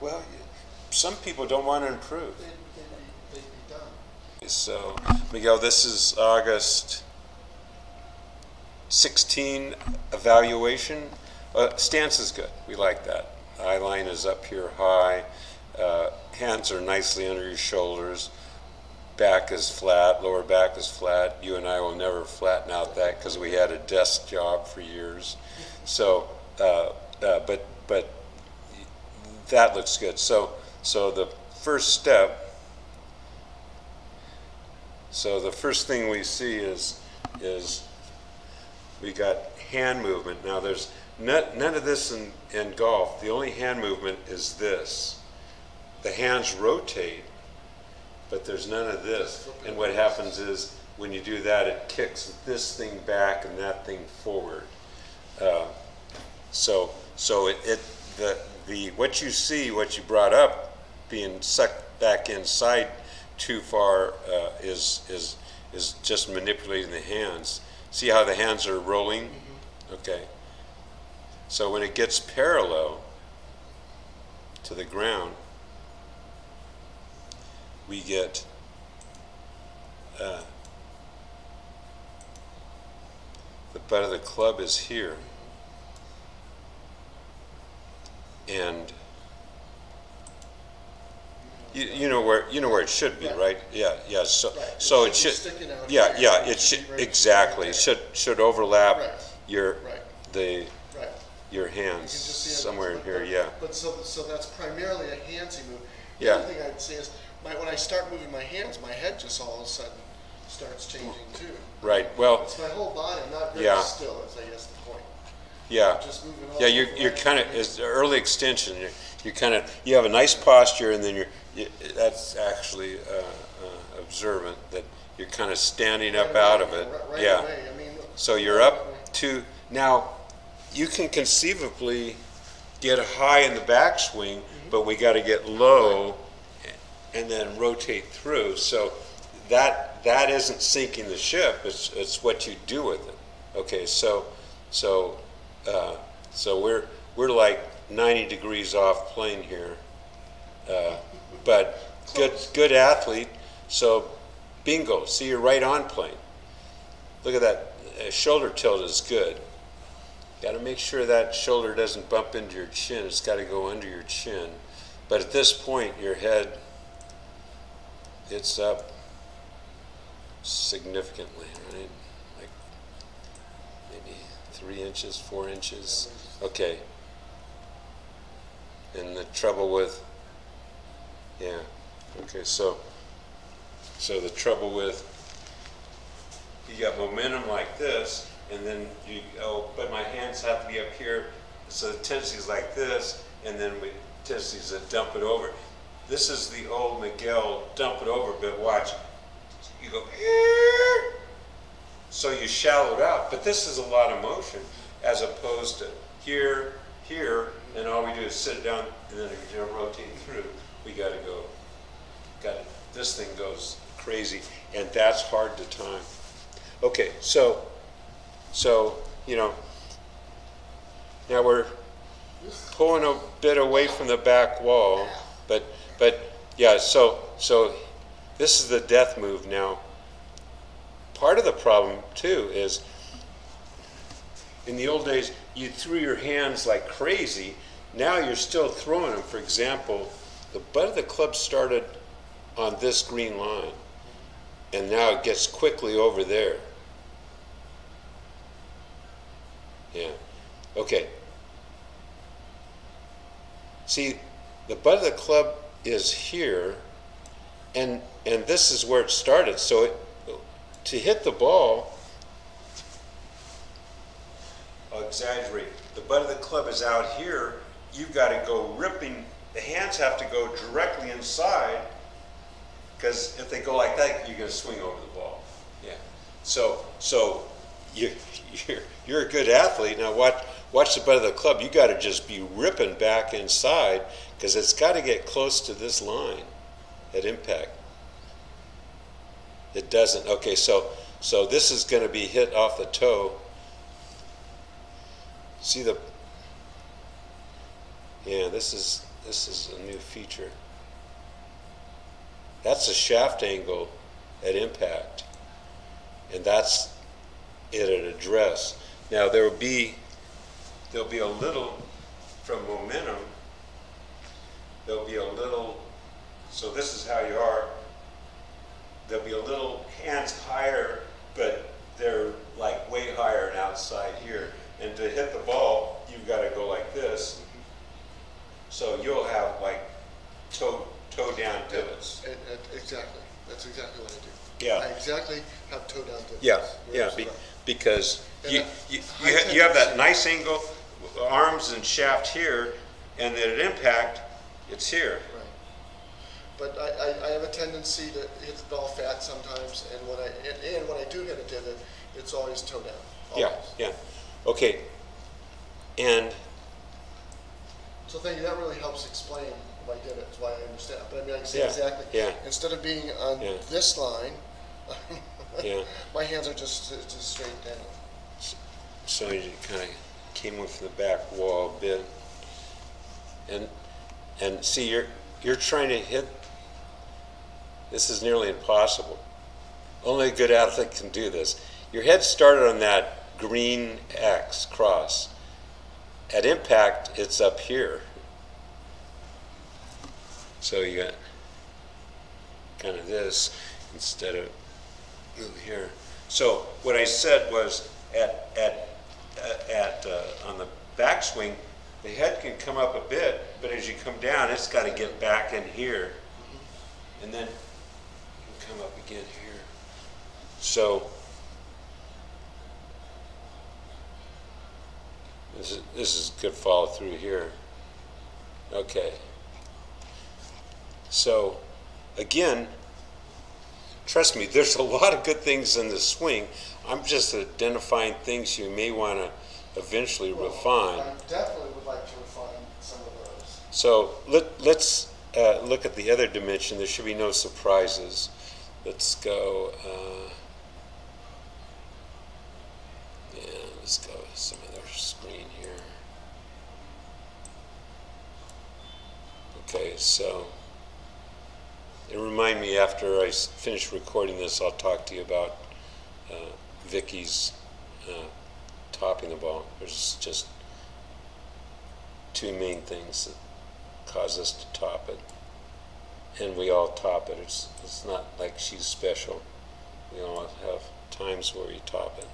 Well, some people don't want to improve. They'd be done. So, Miguel, this is August 16 evaluation. Stance is good. We like that. Eye line is up here high. Hands are nicely under your shoulders. Back is flat. Lower back is flat. You and I will never flatten out that because we had a desk job for years. So, but that looks good. So the first step. So the first thing we see is we got hand movement. Now there's none of this in golf. The only hand movement is this. The hands rotate, but there's none of this. And what happens is when you do that, it kicks this thing back and that thing forward. So what you see, what you brought up, being sucked back inside too far is just manipulating the hands. See how the hands are rolling? Mm-hmm. Okay. So when it gets parallel to the ground, we get the butt of the club is here, and you know where it should be, right? Yeah. So right. So it should. Yeah. It should exactly. It should overlap your your hands somewhere in here. Yeah. But so that's primarily a handsy move. The Yeah. other thing I'd say is when I start moving my hands, my head just all of a sudden starts changing too. Right. Well. It's my whole body. I'm not very still. Is I guess the point. Yeah. Just moving all You're kind of it's the early extension. You have a nice posture, and then that's actually observant that you're kind of standing up out of it. Right yeah. away. I mean, so you're up to now. You can conceivably get high in the backswing, but we got to get low and then rotate through. So that isn't sinking the ship. It's what you do with it. Okay. So we're like 90 degrees off plane here, but good athlete. So bingo. See, you're right on plane. Look at that. Shoulder tilt is good. Got to make sure that shoulder doesn't bump into your chin. It's got to go under your chin. But at this point, your head, it's up significantly, right? Like maybe 3 inches, 4 inches. Okay. And the trouble with, okay, so the trouble with, you got momentum like this, and then but my hands have to be up here, so the tendency is like this, and then the tendency is to dump it over. This is the old Miguel dump it over, but watch, you go here, so you shallowed out, but this is a lot of motion, as opposed to here, and all we do is sit down, and then rotate through. We got to go, this thing goes crazy, and that's hard to time. Okay, so now we're pulling a bit away from the back wall, but yeah, so this is the death move now. Part of the problem too is in the old days you threw your hands like crazy. Now you're still throwing them. For example, the butt of the club started on this green line, and now it gets quickly over there. Yeah. Okay. See, the butt of the club is here, and this is where it started. So to hit the ball, I'll exaggerate. The butt of the club is out here. You've got to go ripping. The hands have to go directly inside, because if they go like that, you're going to swing over the ball. Yeah. So you're a good athlete. Now watch the butt of the club. You got to just be ripping back inside, because it's got to get close to this line at impact. It doesn't. Okay, so this is going to be hit off the toe. See the, yeah, this is this is a new feature. That's the shaft angle at impact, and that's it at address. Now there'll be a little from momentum. There'll be a little. So this is how you are. There'll be a little hands higher, but they're like way higher and outside here. And to hit the ball, you've got to go like this. So you'll have like toe down divots. Exactly. That's exactly what I do. Yeah. I exactly have toe down divots. Yeah. You're Yeah. absolutely right. Because And you have that nice angle, arms and shaft here, and then at impact, it's here. Right. But I have a tendency to hit the ball fat sometimes, and when I do hit a divot, it's always toe down. Always. Yeah. Yeah. Okay. And So thank you. That really helps explain why I did it. It's why I understand. But I mean, I can say Yeah, exactly. yeah. Instead of being on Yeah. this line, yeah. my hands are just straight down. So you kind of came in from the back wall a bit, and see you're trying to hit. This is nearly impossible. Only a good athlete can do this. Your head started on that green X cross. At impact, it's up here. So you got kind of this instead of over here. So what I said was on the backswing, the head can come up a bit, but as you come down, it's got to get back in here, and then it can come up again here. So this is good follow through here. Okay. So again, trust me, there's a lot of good things in the swing. I'm just identifying things you may want to eventually refine. I definitely would like to refine some of those. So let's look at the other dimension. There should be no surprises. Let's go. Let's go to some other screen here. Okay, so. And remind me after I finish recording this, I'll talk to you about Vicky's topping the ball. There's just two main things that cause us to top it, and we all top it. It's not like she's special. We all have times where we top it.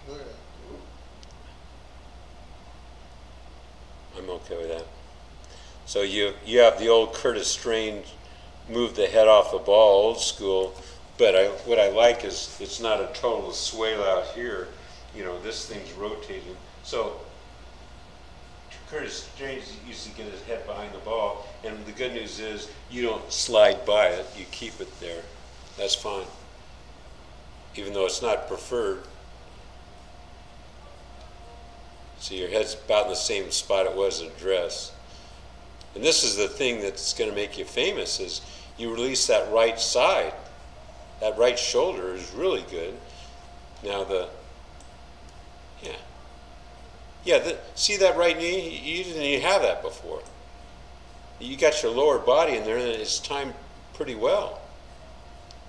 Look at that. I'm okay with that. So you have the old Curtis Strange move the head off the ball, old school, but what I like is it's not a total swale out here. You know, this thing's rotating. So Curtis Strange used to get his head behind the ball, and the good news is you don't slide by it, you keep it there. That's fine. Even though it's not preferred. So your head's about in the same spot it was at address. And this is the thing that's going to make you famous is you release that right side. That right shoulder is really good. Now see that right knee? You didn't even have that before. You got your lower body in there and it's timed pretty well.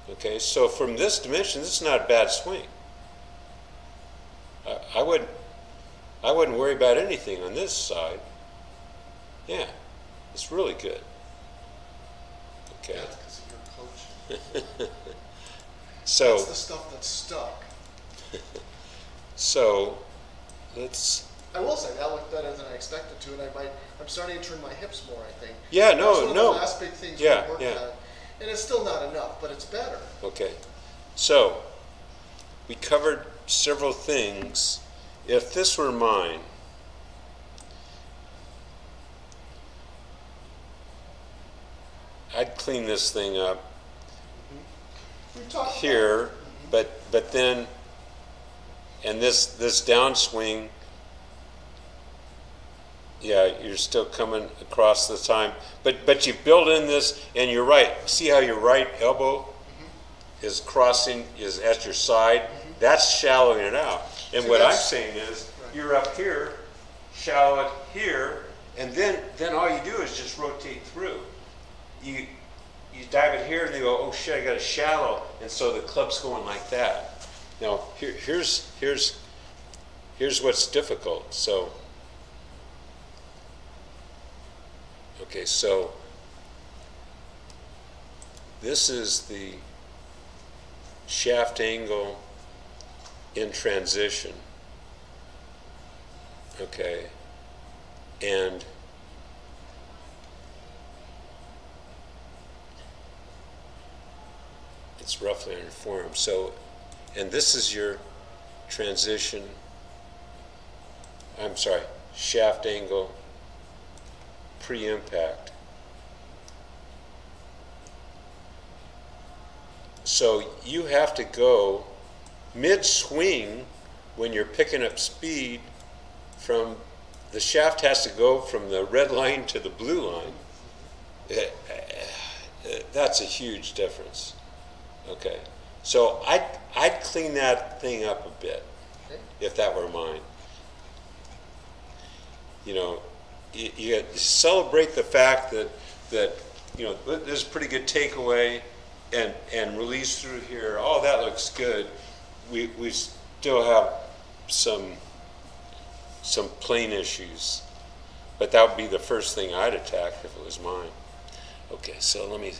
Okay, so from this dimension, this is not a bad swing. I wouldn't worry about anything on this side. Yeah, it's really good. Okay. That's because of your coaching. So that's the stuff that's stuck. So let's. I will say that looked better than I expected to, and I'm starting to turn my hips more. I think. Yeah, That's one of no. the last big things Yeah, we worked yeah. on, and it's still not enough, but it's better. Okay. So we covered several things. If this were mine, I'd clean this thing up We've talked here, about it. but then, and this downswing, yeah, you're still coming across the time, but you build in this, and you're right. See how your right elbow is crossing, is at your side, that's shallowing it out. And See, what I'm that's- saying is, Right. you're up here, shallow it here, and then all you do is just rotate through. You dive it here and you go, oh shit, I got a shallow, and so the club's going like that. Now here's what's difficult. So okay, so this is the shaft angle in transition. Okay, and it's roughly on your forearm. So, and this is your transition, I'm sorry, shaft angle pre-impact. So you have to go mid-swing when you're picking up speed from, the shaft has to go from the red line to the blue line. That's a huge difference. Okay, so I'd clean that thing up a bit, Okay. if that were mine. You know, you celebrate the fact that you know, there's a pretty good takeaway and release through here. All that looks good. We still have some plane issues, but that would be the first thing I'd attack if it was mine. Okay, so let me